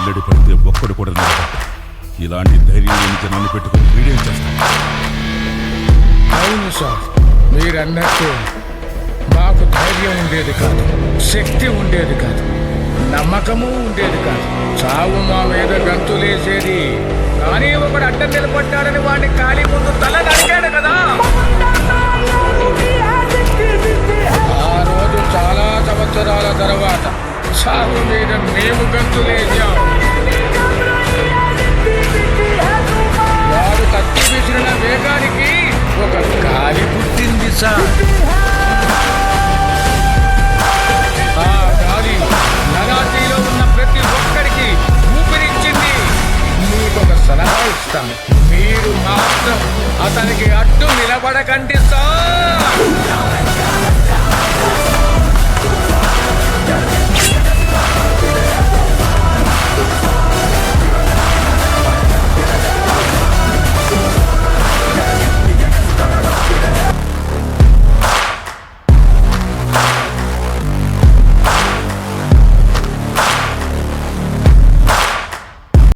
జల్లెడి పడితే ఒక్కడు కూడా నిలబడ్డా. ఇలాంటి ధైర్యం లేని జనాన్ని పెట్టుకుని వీడియో చేస్తాను. అవును సార్, మీరన్నట్టు మాకు ధైర్యం ఉండేది కాదు, శక్తి ఉండేది కాదు, నమ్మకము ఉండేది కాదు. చావు మా మీద గంతులేసేది. కానీ ఒకడు అడ్డం నిలబడ్డాడని వాడిని ఖాళీ ముందు తల నరికాడు కదా. ఆ రోజు చాలా సంవత్సరాల తర్వాత చావు మీద మేము గంతులేసాం. వాడు కత్తి విసిరిన వేగానికి ఒక గాలి పుట్టింది సార్. ఆ గాలి నగాతిలో ఉన్న ప్రతి ఒక్కరికి ఊపిరిచ్చింది. మీకొక సలహా ఇస్తాను, మీరు మాత్రం అతనికి అడ్డు నిలబడకండి సార్.